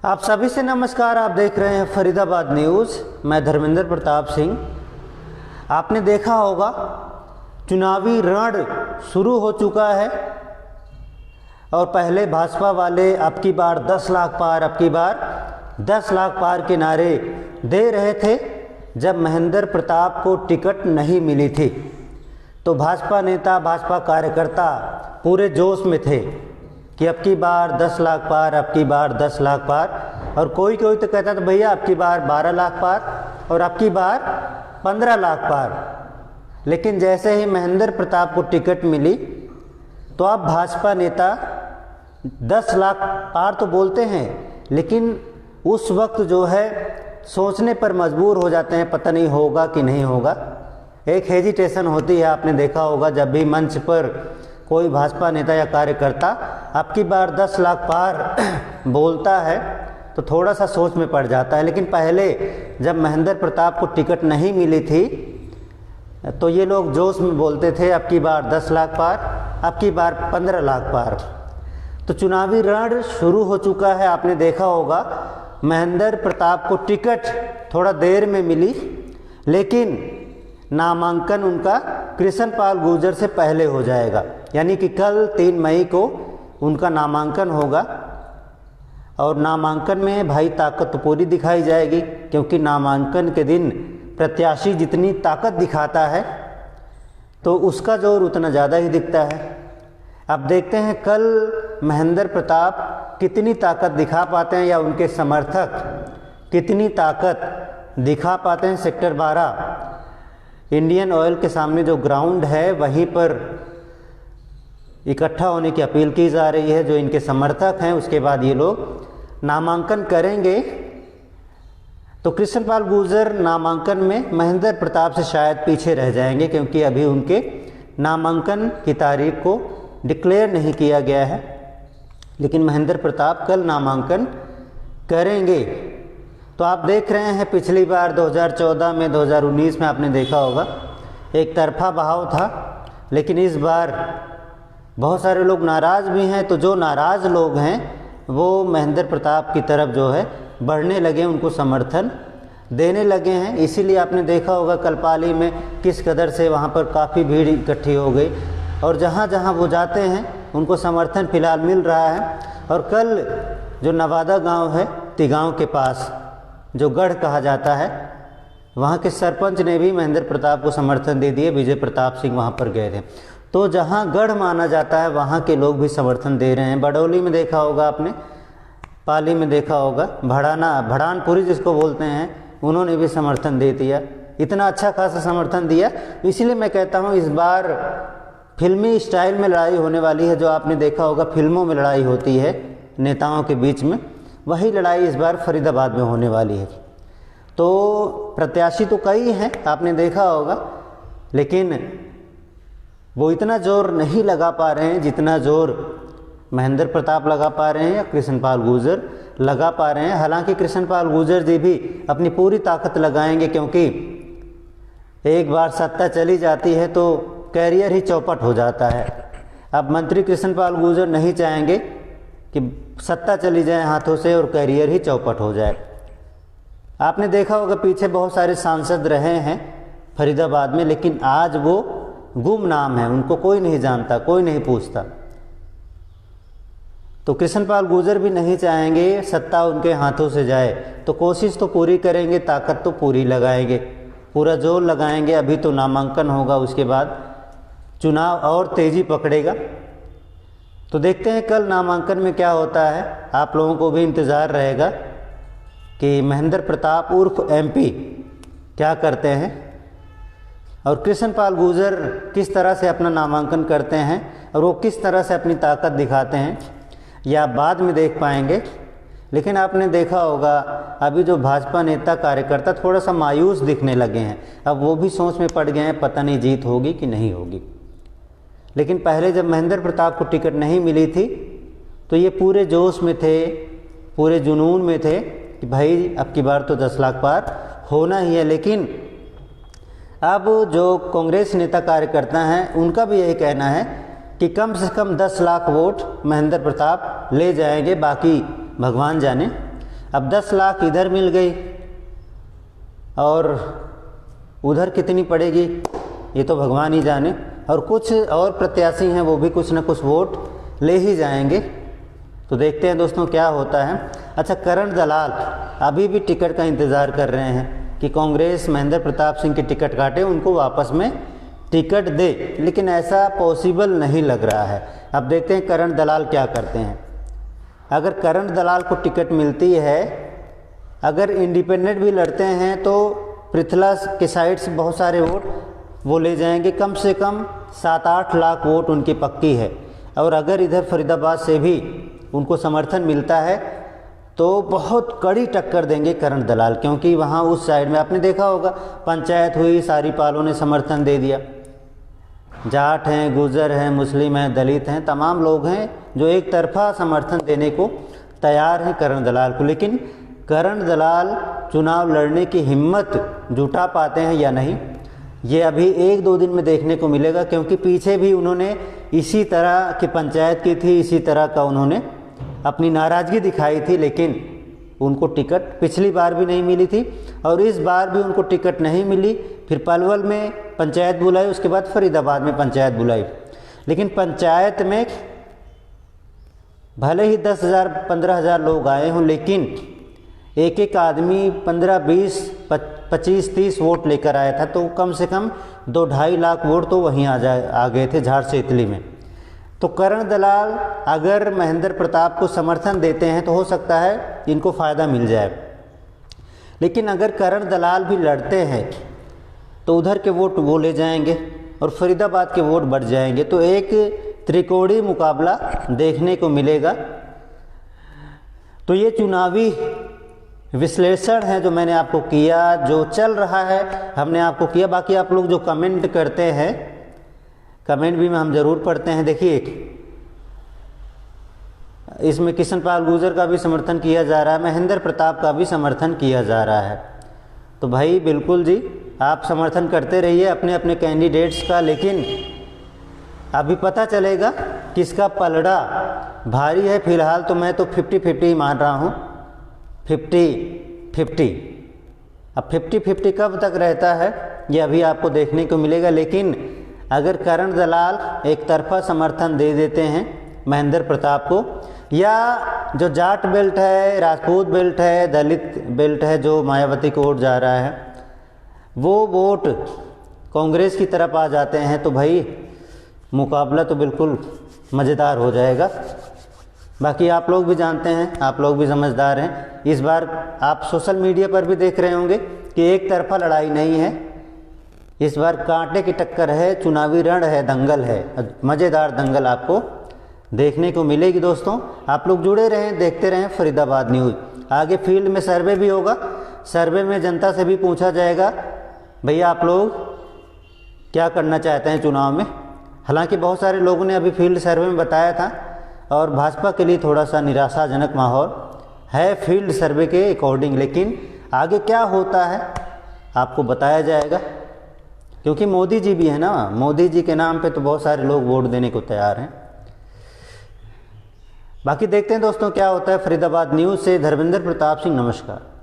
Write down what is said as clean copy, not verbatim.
आप सभी से नमस्कार। आप देख रहे हैं फरीदाबाद न्यूज़। मैं धर्मेंद्र प्रताप सिंह। आपने देखा होगा चुनावी रण शुरू हो चुका है और पहले भाजपा वाले अब की बार 10 लाख पार, अब की बार 10 लाख पार के नारे दे रहे थे। जब महेंद्र प्रताप को टिकट नहीं मिली थी तो भाजपा नेता, भाजपा कार्यकर्ता पूरे जोश में थे कि अब की बार 10 लाख पार, अब की बार 10 लाख पार। और कोई कोई तो कहता था भैया अब की बार 12 लाख पार और अब की बार 15 लाख पार। लेकिन जैसे ही महेंद्र प्रताप को टिकट मिली तो अब भाजपा नेता 10 लाख पार तो बोलते हैं, लेकिन उस वक्त जो है सोचने पर मजबूर हो जाते हैं, पता नहीं होगा कि नहीं होगा। एक हेजिटेशन होती है। आपने देखा होगा जब भी मंच पर कोई भाजपा नेता या कार्यकर्ता अब की बार 10 लाख पार बोलता है तो थोड़ा सा सोच में पड़ जाता है। लेकिन पहले जब महेंद्र प्रताप को टिकट नहीं मिली थी तो ये लोग जोश में बोलते थे अब की बार 10 लाख पार, अब की बार 15 लाख पार। तो चुनावी रण शुरू हो चुका है। आपने देखा होगा महेंद्र प्रताप को टिकट थोड़ा देर में मिली, लेकिन नामांकन उनका कृष्णपाल गुर्जर से पहले हो जाएगा। यानी कि कल 3 मई को उनका नामांकन होगा और नामांकन में भाई ताकत तो पूरी दिखाई जाएगी, क्योंकि नामांकन के दिन प्रत्याशी जितनी ताकत दिखाता है तो उसका जोर उतना ज़्यादा ही दिखता है। अब देखते हैं कल महेंद्र प्रताप कितनी ताकत दिखा पाते हैं या उनके समर्थक कितनी ताकत दिखा पाते हैं। सेक्टर 12 इंडियन ऑयल के सामने जो ग्राउंड है वहीं पर इकट्ठा होने की अपील की जा रही है जो इनके समर्थक हैं। उसके बाद ये लोग नामांकन करेंगे। तो कृष्णपाल गुर्जर नामांकन में महेंद्र प्रताप से शायद पीछे रह जाएंगे, क्योंकि अभी उनके नामांकन की तारीख को डिक्लेयर नहीं किया गया है। लेकिन महेंद्र प्रताप कल नामांकन करेंगे। तो आप देख रहे हैं पिछली बार 2014 में, 2019 में आपने देखा होगा एक तरफा बहाव था, लेकिन इस बार बहुत सारे लोग नाराज़ भी हैं। तो जो नाराज़ लोग हैं वो महेंद्र प्रताप की तरफ जो है बढ़ने लगे, उनको समर्थन देने लगे हैं। इसीलिए आपने देखा होगा कलपाली में किस कदर से वहाँ पर काफ़ी भीड़ इकट्ठी हो गई और जहाँ जहाँ वो जाते हैं उनको समर्थन फिलहाल मिल रहा है। और कल जो नवादा गांव है, तिगांव के पास जो गढ़ कहा जाता है, वहाँ के सरपंच ने भी महेंद्र प्रताप को समर्थन दे दिए। विजय प्रताप सिंह वहाँ पर गए थे। तो जहाँ गढ़ माना जाता है वहाँ के लोग भी समर्थन दे रहे हैं। बडौली में देखा होगा आपने, पाली में देखा होगा, भड़ानपुरी जिसको बोलते हैं, उन्होंने भी समर्थन दे दिया। इतना अच्छा खासा समर्थन दिया। इसलिए मैं कहता हूँ इस बार फिल्मी स्टाइल में लड़ाई होने वाली है। जो आपने देखा होगा फिल्मों में लड़ाई होती है नेताओं के बीच में, वही लड़ाई इस बार फरीदाबाद में होने वाली है। तो प्रत्याशी तो कई हैं आपने देखा होगा, लेकिन वो इतना जोर नहीं लगा पा रहे हैं जितना जोर महेंद्र प्रताप लगा पा रहे हैं या कृष्णपाल गुर्जर लगा पा रहे हैं। हालांकि कृष्णपाल गुर्जर जी भी अपनी पूरी ताकत लगाएंगे, क्योंकि एक बार सत्ता चली जाती है तो कैरियर ही चौपट हो जाता है। अब मंत्री कृष्णपाल गुर्जर नहीं चाहेंगे कि सत्ता चली जाए हाथों से और कैरियर ही चौपट हो जाए। आपने देखा होगा पीछे बहुत सारे सांसद रहे हैं फरीदाबाद में, लेकिन आज वो गुमनाम है, उनको कोई नहीं जानता, कोई नहीं पूछता। तो कृष्णपाल गुर्जर भी नहीं चाहेंगे सत्ता उनके हाथों से जाए, तो कोशिश तो पूरी करेंगे, ताकत तो पूरी लगाएंगे, पूरा जोर लगाएंगे। अभी तो नामांकन होगा, उसके बाद चुनाव और तेज़ी पकड़ेगा। तो देखते हैं कल नामांकन में क्या होता है। आप लोगों को भी इंतज़ार रहेगा कि महेंद्र प्रताप उर्फ एमपी क्या करते हैं और कृष्णपाल गुर्जर किस तरह से अपना नामांकन करते हैं और वो किस तरह से अपनी ताकत दिखाते हैं, या बाद में देख पाएंगे। लेकिन आपने देखा होगा अभी जो भाजपा नेता कार्यकर्ता थोड़ा सा मायूस दिखने लगे हैं। अब वो भी सोच में पड़ गए हैं, पता नहीं जीत होगी कि नहीं होगी। लेकिन पहले जब महेंद्र प्रताप को टिकट नहीं मिली थी तो ये पूरे जोश में थे, पूरे जुनून में थे कि भाई अब की बार तो 10 लाख पार होना ही है। लेकिन अब जो कांग्रेस नेता कार्यकर्ता हैं उनका भी यही कहना है कि कम से कम 10 लाख वोट महेंद्र प्रताप ले जाएंगे, बाकी भगवान जाने। अब 10 लाख इधर मिल गई और उधर कितनी पड़ेगी ये तो भगवान ही जाने, और कुछ और प्रत्याशी हैं वो भी कुछ न कुछ वोट ले ही जाएंगे। तो देखते हैं दोस्तों क्या होता है। अच्छा, करण दलाल अभी भी टिकट का इंतज़ार कर रहे हैं कि कांग्रेस महेंद्र प्रताप सिंह की टिकट काटे, उनको वापस में टिकट दे, लेकिन ऐसा पॉसिबल नहीं लग रहा है। अब देखते हैं करण दलाल क्या करते हैं। अगर करण दलाल को टिकट मिलती है, अगर इंडिपेंडेंट भी लड़ते हैं तो पृथला के साइड से बहुत सारे वोट वो ले जाएंगे, कम से कम 7-8 लाख वोट उनकी पक्की है। और अगर इधर फरीदाबाद से भी उनको समर्थन मिलता है तो बहुत कड़ी टक्कर देंगे करण दलाल, क्योंकि वहाँ उस साइड में आपने देखा होगा पंचायत हुई, सारी पालों ने समर्थन दे दिया। जाट हैं, गुर्जर हैं, मुस्लिम हैं, दलित हैं, तमाम लोग हैं जो एक तरफा समर्थन देने को तैयार हैं करण दलाल को। लेकिन करण दलाल चुनाव लड़ने की हिम्मत जुटा पाते हैं या नहीं, ये अभी 1-2 दिन में देखने को मिलेगा, क्योंकि पीछे भी उन्होंने इसी तरह की पंचायत की थी, इसी तरह का उन्होंने अपनी नाराज़गी दिखाई थी, लेकिन उनको टिकट पिछली बार भी नहीं मिली थी और इस बार भी उनको टिकट नहीं मिली। फिर पलवल में पंचायत बुलाई, उसके बाद फरीदाबाद में पंचायत बुलाई, लेकिन पंचायत में भले ही 10,000 15,000 लोग आए हों, लेकिन एक एक आदमी 15, 20, 25, 30 वोट लेकर आया था, तो कम से कम 2-2.5 लाख वोट तो वहीं आ गए थे झाड़ से इतली में। तो करण दलाल अगर महेंद्र प्रताप को समर्थन देते हैं तो हो सकता है इनको फ़ायदा मिल जाए, लेकिन अगर करण दलाल भी लड़ते हैं तो उधर के वोट वो ले जाएंगे और फरीदाबाद के वोट बढ़ जाएंगे, तो एक त्रिकोणीय मुकाबला देखने को मिलेगा। तो ये चुनावी विश्लेषण है जो मैंने आपको किया, जो चल रहा है हमने आपको किया। बाकी आप लोग जो कमेंट करते हैं, कमेंट भी हम ज़रूर पढ़ते हैं। देखिए, इसमें किशन पाल गुर्जर का भी समर्थन किया जा रहा है, महेंद्र प्रताप का भी समर्थन किया जा रहा है। तो भाई बिल्कुल जी, आप समर्थन करते रहिए अपने अपने कैंडिडेट्स का, लेकिन अभी पता चलेगा किसका पलड़ा भारी है। फिलहाल तो मैं तो 50-50 ही मान रहा हूँ, 50-50। अब 50-50 कब तक रहता है ये अभी आपको देखने को मिलेगा, लेकिन अगर करण दलाल एक तरफा समर्थन दे देते हैं महेंद्र प्रताप को, या जो जाट बेल्ट है, राजपूत बेल्ट है, दलित बेल्ट है, जो मायावती को वोट जा रहा है, वो वोट कांग्रेस की तरफ आ जाते हैं, तो भाई मुकाबला तो बिल्कुल मज़ेदार हो जाएगा। बाकी आप लोग भी जानते हैं, आप लोग भी समझदार हैं। इस बार आप सोशल मीडिया पर भी देख रहे होंगे कि एक तरफा लड़ाई नहीं है, इस बार कांटे की टक्कर है, चुनावी रण है, दंगल है, मज़ेदार दंगल आपको देखने को मिलेगी। दोस्तों आप लोग जुड़े रहें, देखते रहें फरीदाबाद न्यूज़। आगे फील्ड में सर्वे भी होगा, सर्वे में जनता से भी पूछा जाएगा भैया आप लोग क्या करना चाहते हैं चुनाव में। हालांकि बहुत सारे लोगों ने अभी फील्ड सर्वे में बताया था और भाजपा के लिए थोड़ा सा निराशाजनक माहौल है फील्ड सर्वे के अकॉर्डिंग, लेकिन आगे क्या होता है आपको बताया जाएगा, क्योंकि मोदी जी भी है ना, मोदी जी के नाम पे तो बहुत सारे लोग वोट देने को तैयार हैं। बाकी देखते हैं दोस्तों क्या होता है। फरीदाबाद न्यूज़ से धर्मेंद्र प्रताप सिंह, नमस्कार।